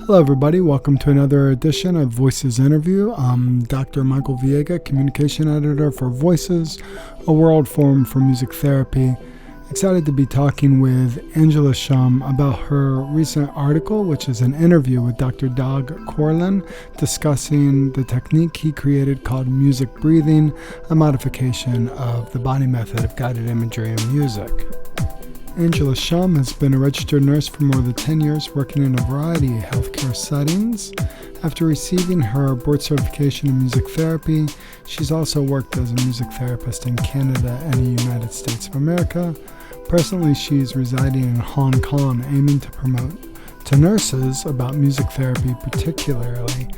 Hello, everybody. Welcome to another edition of Voices Interview. I'm Dr. Michael Viega, Communication Editor for Voices, a world forum for music therapy. Excited to be talking with Angela Shum about her recent article, which is an interview with Dr. Dag Körlin discussing the technique he created called music breathing, a modification of the body method of guided imagery in music. Angela Shum has been a registered nurse for more than 10 years, working in a variety of healthcare settings. After receiving her board certification in music therapy, she's also worked as a music therapist in Canada and the United States of America. Presently, she's residing in Hong Kong, aiming to promote to nurses about music therapy, particularly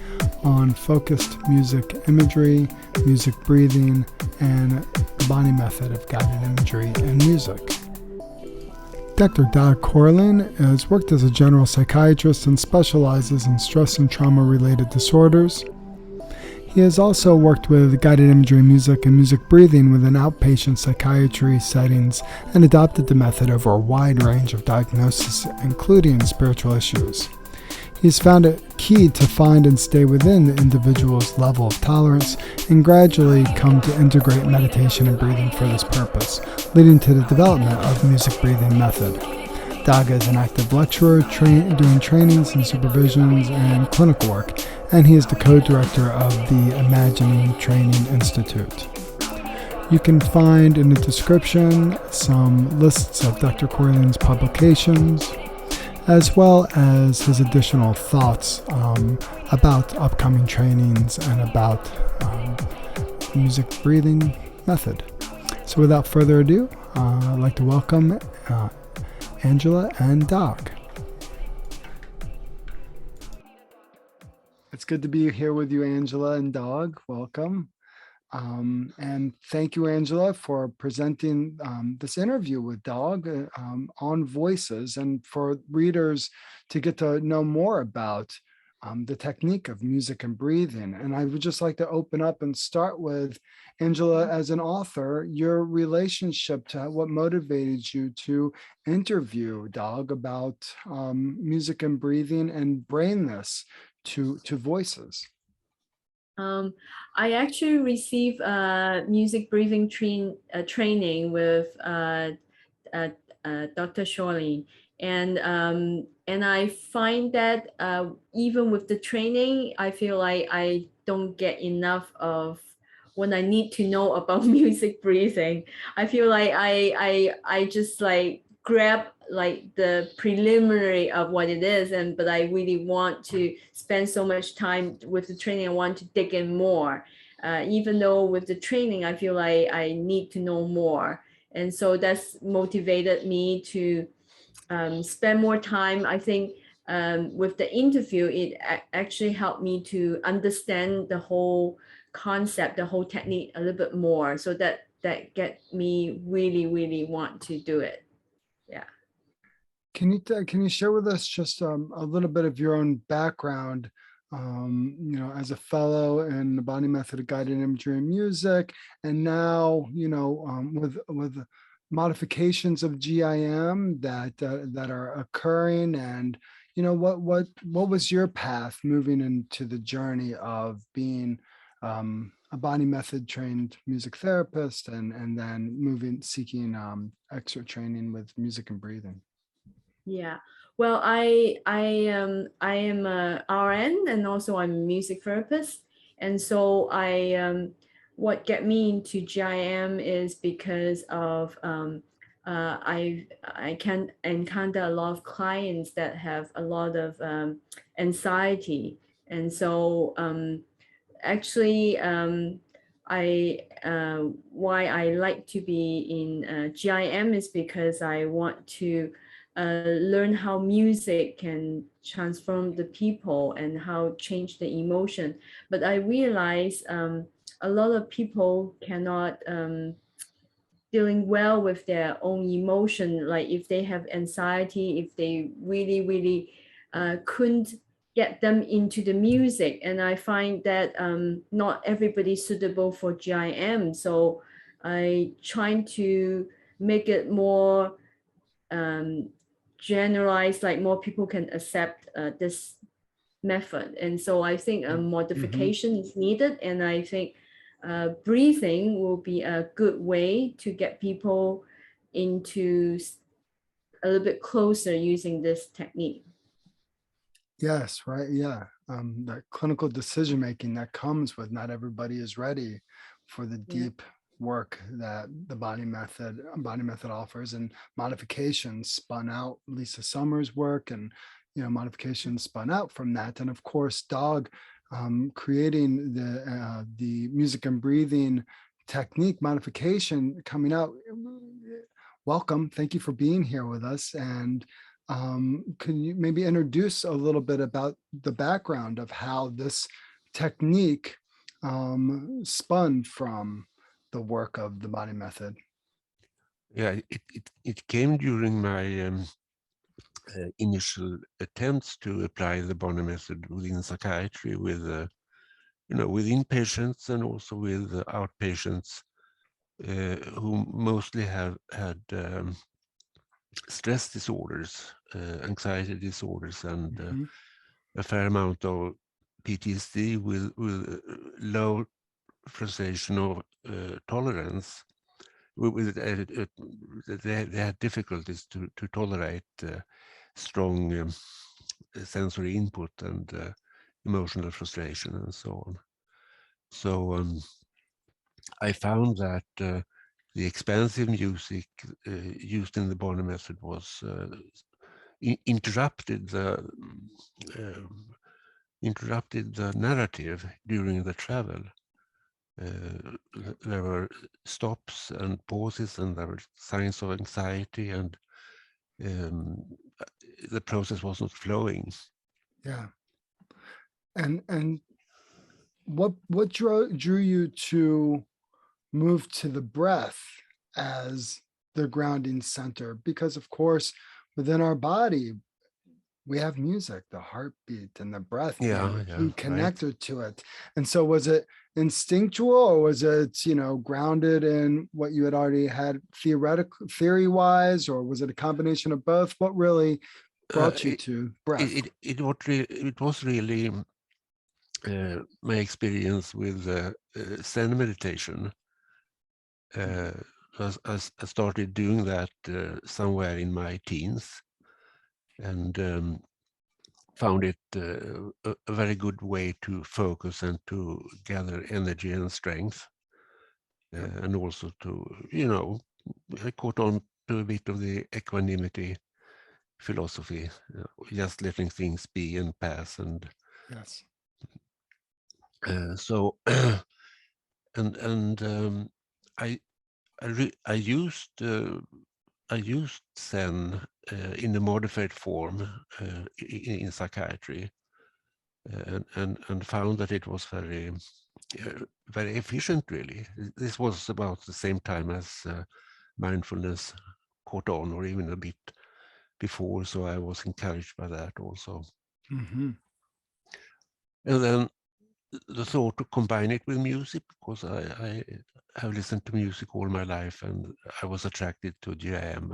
on focused music imagery, music breathing, and the body method of guided imagery in music. Dr. Dag Körlin has worked as a general psychiatrist and specializes in stress and trauma-related disorders. He has also worked with guided imagery music and music breathing within outpatient psychiatry settings and adopted the method over a wide range of diagnoses, including spiritual issues. He's found it key to find and stay within the individual's level of tolerance and gradually come to integrate meditation and breathing for this purpose, leading to the development of music breathing method. Dag is an active lecturer doing trainings and supervisions and clinical work, and he is the co-director of the Imagining Training Institute. You can find in the description some lists of Dr. Körlin's publications, as well as his additional thoughts about upcoming trainings and about music breathing method. So without further ado, I'd like to welcome Angela and Dag. It's good to be here with you, Angela and Dag. Welcome. And thank you, Angela, for presenting this interview with Dag on Voices, and for readers to get to know more about the technique of music and breathing. And I would just like to open up and start with, Angela, as an author, your relationship to what motivated you to interview Dag about music and breathing and bring this to Voices. I actually received music breathing training with Dr. Körlin, and I find that even with the training, I feel like I don't get enough of what I need to know about music breathing. I feel like I just like grab like the preliminary of what it is, but I really want to spend so much time with the training. I want to dig in more, even though with the training I feel like I need to know more, and so that's motivated me to spend more time. I think with the interview, it actually helped me to understand the whole concept, the whole technique a little bit more, so that get me really want to do it. Yeah. Can you share with us just a little bit of your own background, as a fellow in the body method of guided imagery and music, and now, with modifications of GIM that are occurring, and what was your path moving into the journey of being a body method trained music therapist, and then seeking extra training with music and breathing? Yeah. Well, I am a RN, and also I'm a music therapist. And so what get me into GIM is because of I can encounter a lot of clients that have a lot of anxiety. And so actually I why I like to be in GIM is because I want to learn how music can transform the people and how change the emotion. But I realize a lot of people cannot dealing well with their own emotion. Like if they have anxiety, if they really couldn't get them into the music. And I find that not everybody suitable for GIM. So I try to make it more generalized, like more people can accept this method. And so I think a Mm-hmm. modification is needed. And I think breathing will be a good way to get people into a little bit closer using this technique. Yes, right. Yeah. That clinical decision making that comes with not everybody is ready for the Yeah. deep work that the body method offers, and modifications spun out Lisa Summers' work, and modifications spun out from that. And of course, Dag creating the music and breathing technique modification coming out. Welcome. Thank you for being here with us. And can you maybe introduce a little bit about the background of how this technique spun from the work of the body method? Yeah, it came during my initial attempts to apply the Bonner method within psychiatry with with inpatients and also with outpatients who mostly have had stress disorders, anxiety disorders, and Mhm. a fair amount of PTSD with low frustrational tolerance. They had difficulties to tolerate strong sensory input and emotional frustration and so on. So I found that the expansive music used in the Bonner method was interrupted the narrative during the travel. There were stops and pauses, and there were signs of anxiety, and the process was not flowing. Yeah. And what drew you to move to the breath as the grounding center? Because of course, within our body, we have music, the heartbeat and the breath being Yeah, key right. connector to it. And so was it instinctual, or was it, grounded in what you had already had theory wise, or was it a combination of both? What really brought you to breath? It was really my experience with Zen meditation. I started doing that somewhere in my teens, and found it a very good way to focus and to gather energy and strength, and also to, I caught on to a bit of the equanimity philosophy, just letting things be and pass, and Yes. so and I I used Zen in a modified form in psychiatry, and found that it was very efficient. Really, this was about the same time as mindfulness caught on, or even a bit before. So I was encouraged by that also. Mm-hmm. And then the thought to combine it with music, because I have listened to music all my life, and I was attracted to jam,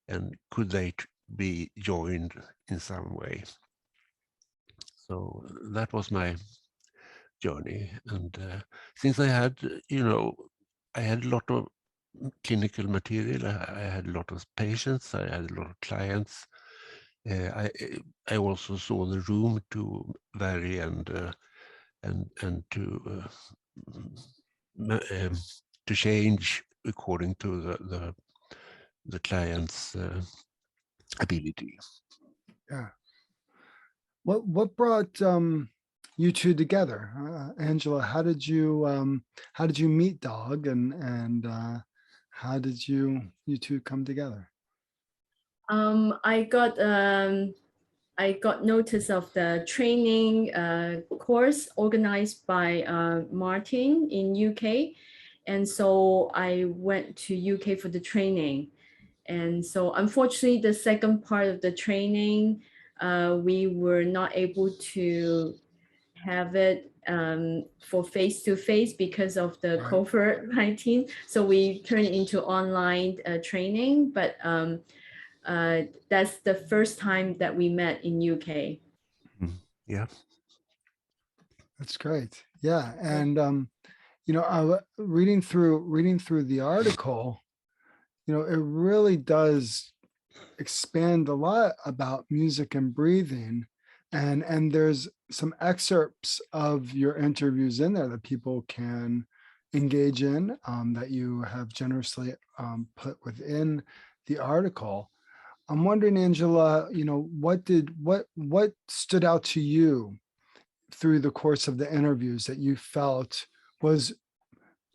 and could they be joined in some way? So that was my journey. And since I had, I had a lot of clinical material, I had a lot of patients, I had a lot of clients. I also saw the room to vary and to change according to the client's ability. Yeah. What brought you two together, Angela? How did you meet Dag, and how did you two come together? I got notice of the training course organized by Martin in UK, and so I went to UK for the training. And so unfortunately, the second part of the training, we were not able to have it for face-to-face because of the Right. COVID-19. So we turned into online training, but that's the first time that we met in UK. Yeah. That's great. Yeah. And, reading through the article, it really does expand a lot about music and breathing. And there's some excerpts of your interviews in there that people can engage in, that you have generously put within the article. I'm wondering, Angela, what stood out to you through the course of the interviews that you felt was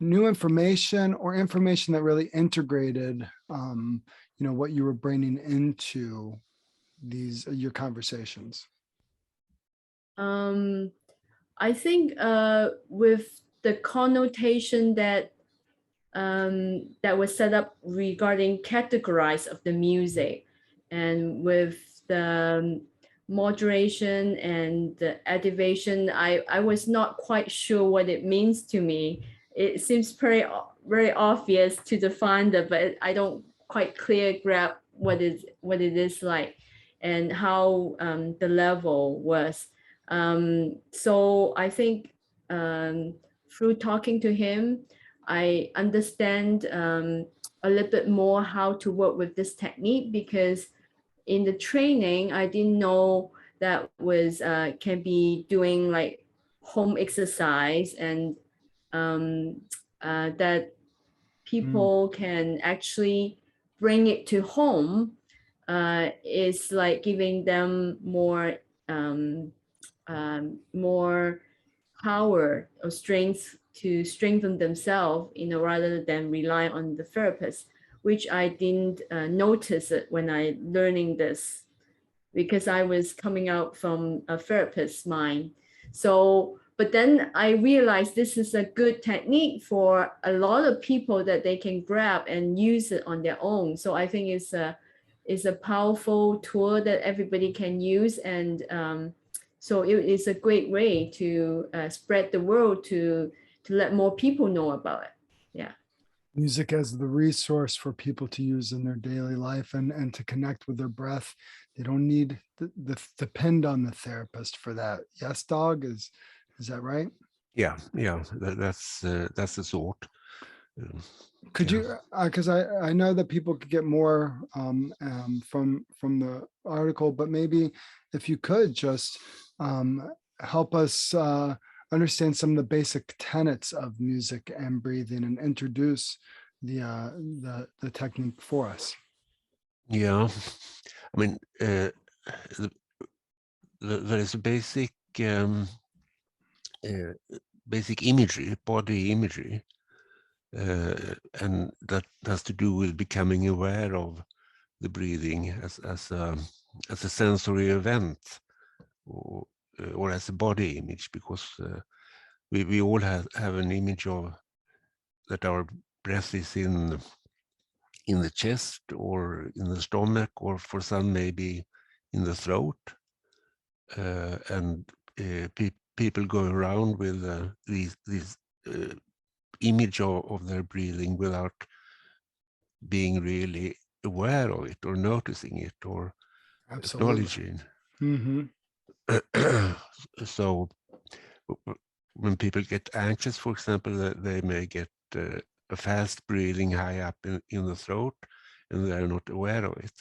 new information or information that really integrated, what you were bringing into your conversations? I think with the connotation that that was set up regarding categories of the music, and with the moderation and the activation, I was not quite sure what it means to me. It seems very obvious to define that, but I don't quite clear grab what it is like and how the level was. So I think through talking to him, I understand a little bit more how to work with this technique, because in the training, I didn't know that was can be doing like home exercise, and that people can actually bring it to home. Is like giving them more power or strength to strengthen themselves, rather than rely on the therapist, which I didn't notice it when I learning this, because I was coming out from a therapist's mind. So, but then I realized this is a good technique for a lot of people, that they can grab and use it on their own. So I think it's a powerful tool that everybody can use, and so it is a great way to spread the word, to let more people know about it. Yeah. Music as the resource for people to use in their daily life, and to connect with their breath. They don't need the depend on the therapist for that. Yes, Dag, is that right? Yeah. That's the thought. Could Yeah. you, because I know that people could get more from the article, but maybe if you could just help us understand some of the basic tenets of music and breathing, and introduce the technique for us. Yeah. I mean, there is a basic imagery, body imagery, and that has to do with becoming aware of the breathing as a sensory event, or as a body image, because we all have an image of that our breath is in the chest or in the stomach, or for some maybe in the throat, and people go around with these image of their breathing without being really aware of it, or noticing it, or Absolutely. acknowledging. So when people get anxious, for example, they may get a fast breathing high up in the throat, and they're not aware of it.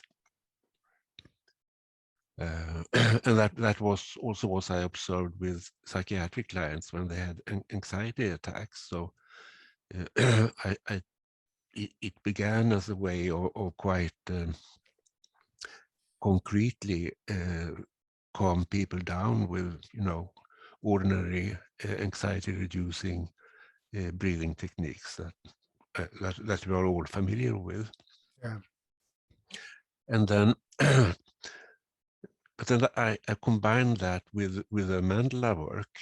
And that was also what I observed with psychiatric clients when they had anxiety attacks. So it began as a way of quite concretely calm people down with, ordinary anxiety-reducing breathing techniques that we are all familiar with. Yeah. And then, but then I combined that with the Mandala work,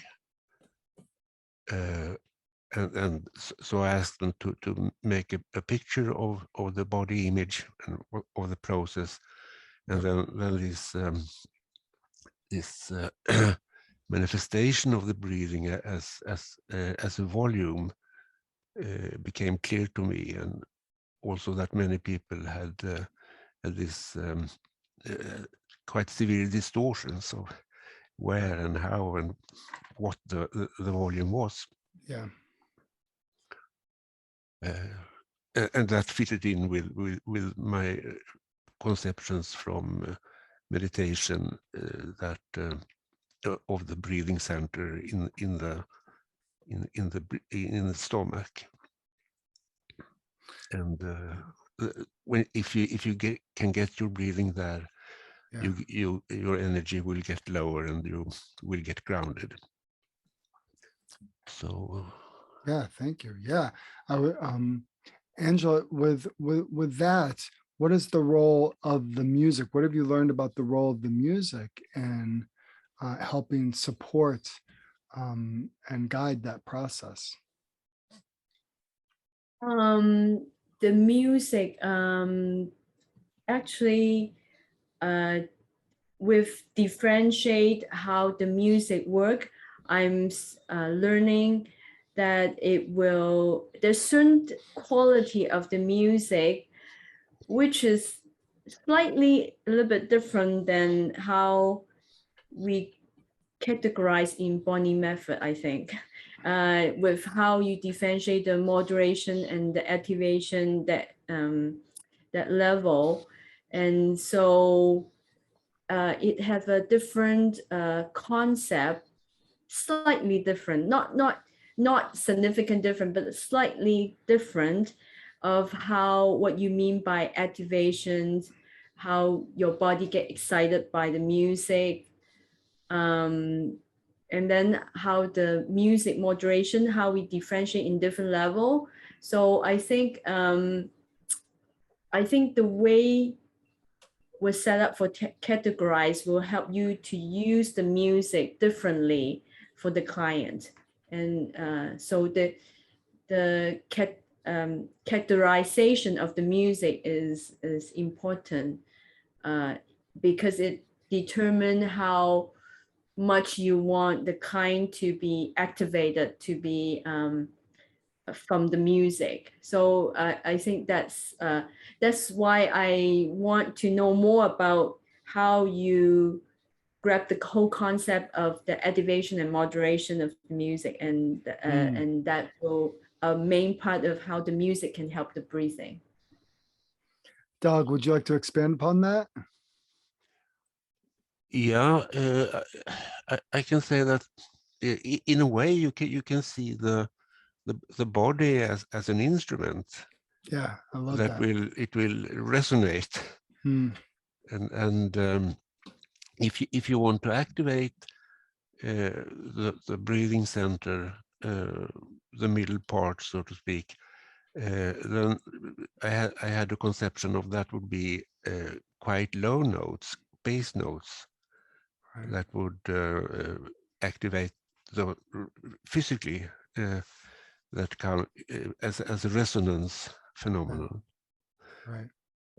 and so I asked them to make a picture of the body image and of the process, and then this manifestation of the breathing as a volume became clear to me, and also that many people had this quite severe distortions where and how and what the volume was. Yeah. And that fitted in with my conceptions from meditation that of the breathing center in the stomach. And when if you can get your breathing there, yeah, your energy will get lower and you will get grounded. So yeah, thank you. Yeah, Angela, with that, what is the role of the music? What have you learned about the role of the music in helping support and guide that process? The music, actually, with differentiate how the music work, I'm learning that there's certain quality of the music which is slightly a little bit different than how we categorize in Bonnie method, I think. With how you differentiate the moderation and the activation, that level. And so it has a different concept, slightly different, not significant different, but slightly different of what you mean by activations, how your body get excited by the music, and then how the music moderation, how we differentiate in different level. So I think the way we're set up for categorize will help you to use the music differently for the client. And so the categorization of the music is important because it determines how much you want the client to be activated, to be from the music. So I think that's why I want to know more about how you grab the whole concept of the activation and moderation of the music, and that will a main part of how the music can help the breathing. Dag, would you like to expand upon that? yeah, I can say that in a way you can see the body as an instrument. Yeah, I love that it will resonate. And if you want to activate the breathing center, the middle part, so to speak, then I had a conception of that would be quite low notes, bass notes, right, that would activate the physically that come as a resonance phenomenon. Right.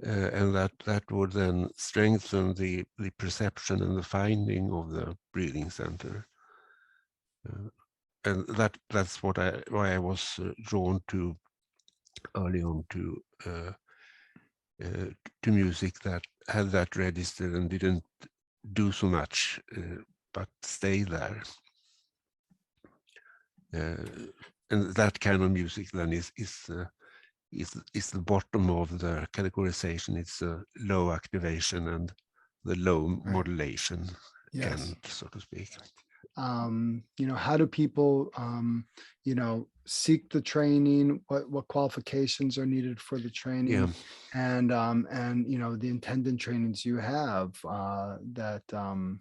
And that would then strengthen the perception and the finding of the breathing center. And that's why I was drawn to early on to music that had that register and didn't do so much, but stay there. And that kind of music then is the bottom of the categorization. It's a low activation and the low modulation end, so to speak. How do people, seek the training? What qualifications are needed for the training? Yeah. And the intended trainings you have that are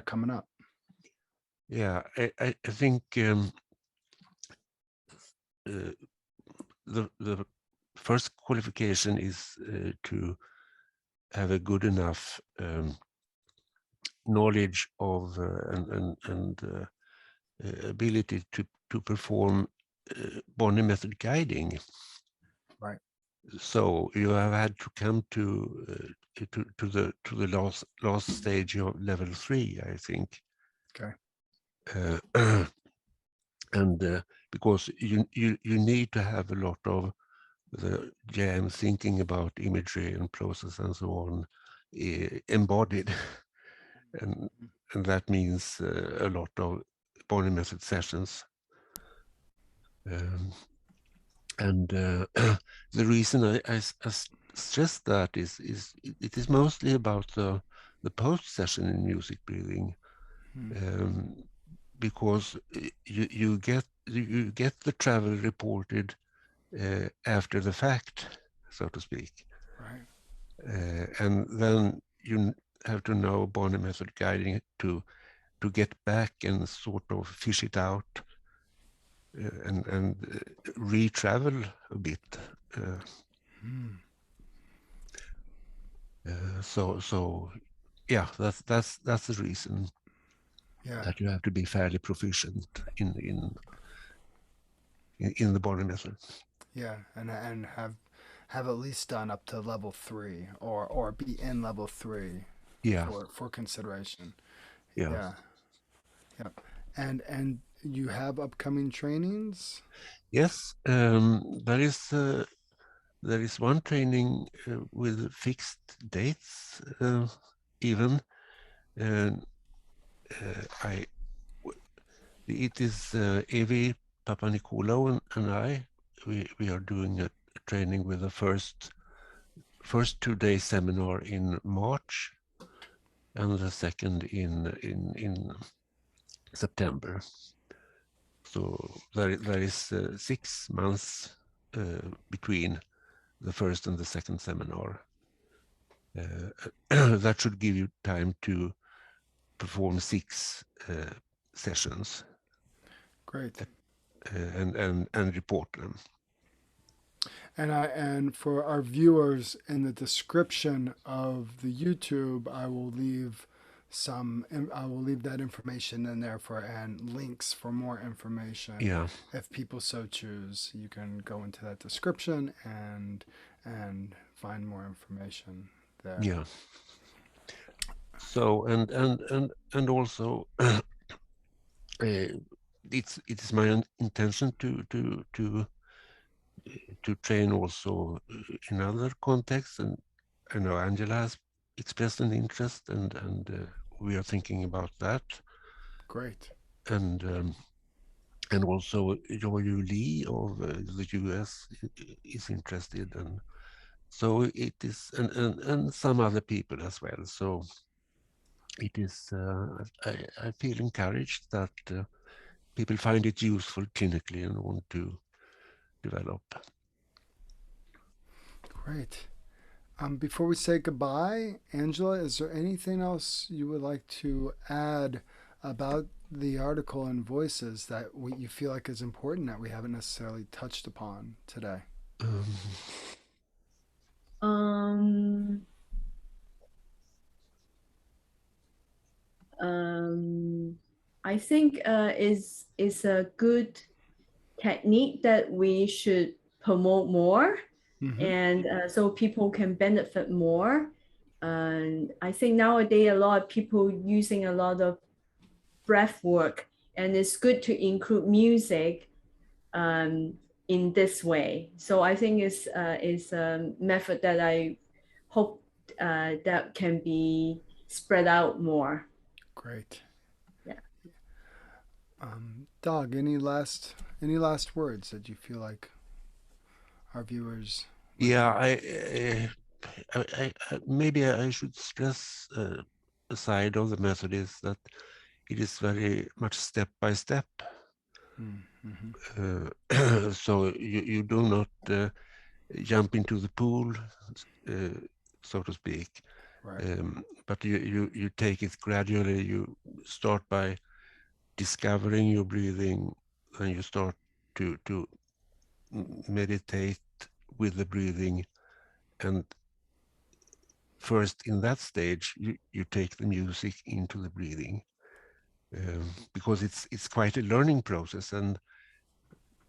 coming up. Yeah, I think the first qualification is to have a good enough knowledge of and ability to perform Bonnie method guiding. Right. So you have had to come to the last stage of level 3, I think. Okay. And because you need to have a lot of the jam thinking about imagery and process and so on embodied. and that means a lot of body method sessions. And the reason I stress that is it is mostly about the post-session in music breathing, because you get the travel reported after the fact, so to speak. Right. And then you have to know body method guiding to get back and sort of fish it out and re-travel a bit. So yeah, that's the reason that you have to be fairly proficient in the body method. Yeah, and have at least done up to level 3 or be in level 3 Yeah. for consideration. Yeah. Yeah. Yeah. And you have upcoming trainings? Yes, there is one training with fixed dates even. It is Evi Papanikolaou and I. We are doing a training with the first 2-day seminar in March and the second in September. So there is 6 months between the first and the second seminar. That should give you time to perform 6 sessions. Great. And report them. And for our viewers, in the description of the YouTube, I will leave that information in there and links for more information. Yeah. If people so choose, you can go into that description and find more information there. Yeah. So and also it is my intention to train also in other contexts, and I know Angela has expressed an interest, and we are thinking about that. Great. And also Joyu Lee of the US is interested, and so it is, and some other people as well. So it is. I feel encouraged that people find it useful clinically and want to develop. Great. Before we say goodbye, Angela, is there anything else you would like to add about the article in Voices that you feel like is important that we haven't necessarily touched upon today? I think is a good technique that we should promote more, and so people can benefit more. And I think nowadays a lot of people using a lot of breath work, and it's good to include music in this way. So I think it's a method that I hope that can be spread out more. Great. Yeah. Dag, any last words that you feel like our viewers? Yeah, I maybe I should stress a side of the method is that it is very much step by step. So you do not jump into the pool, so to speak. Right. But you take it gradually. You start by discovering your breathing, and you start to meditate with the breathing, and first in that stage you take the music into the breathing, because it's quite a learning process, and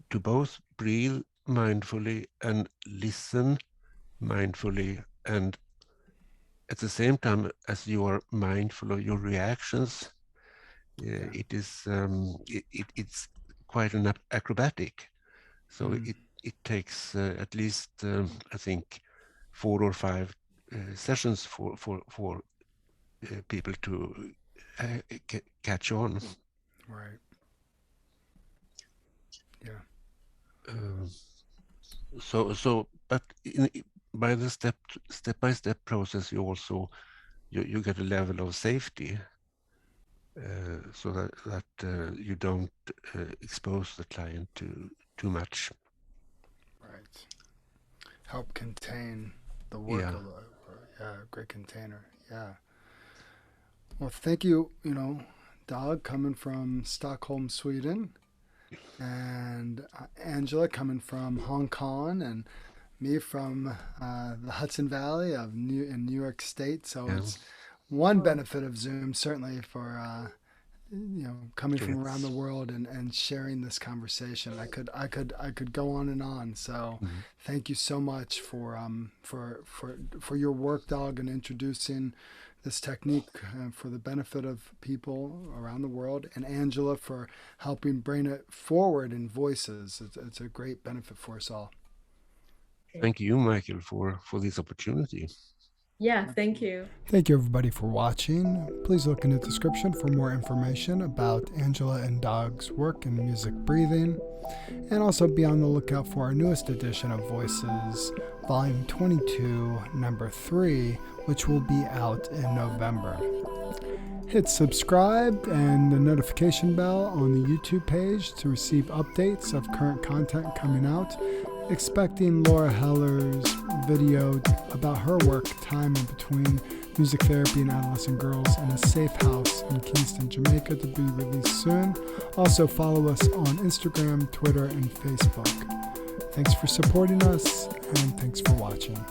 to both breathe mindfully and listen mindfully, and at the same time as you are mindful of your reactions, it's quite an acrobatic. So it takes at least I think 4 or 5 sessions for people to catch on. Right. Yeah. But by the step-by-step process, you also you get a level of safety, so that you don't expose the client to too much. Right. Help contain the Yeah. workload. Yeah, great container. Yeah. Well, thank you, Dag coming from Stockholm, Sweden, and Angela coming from Hong Kong, and me from the Hudson Valley in New York State. So Yeah. it's one benefit of Zoom, certainly for coming from around the Yes. world and sharing this conversation. I could go on and on. So thank you so much for your work, Dag, and introducing this technique for the benefit of people around the world, and Angela for helping bring it forward in voices. It's a great benefit for us all. Thank you, Michael, for this opportunity. Yeah, thank you. Thank you, everybody, for watching. Please look in the description for more information about Angela and Dag's work in music breathing. And also be on the lookout for our newest edition of Voices, Volume 22, Number 3, which will be out in November. Hit subscribe and the notification bell on the YouTube page to receive updates of current content coming out. Expecting Laura Heller's video about her work, Time in Between Music Therapy and Adolescent Girls in a Safe House in Kingston, Jamaica, to be released soon. Also follow us on Instagram, Twitter, and Facebook. Thanks for supporting us, and thanks for watching.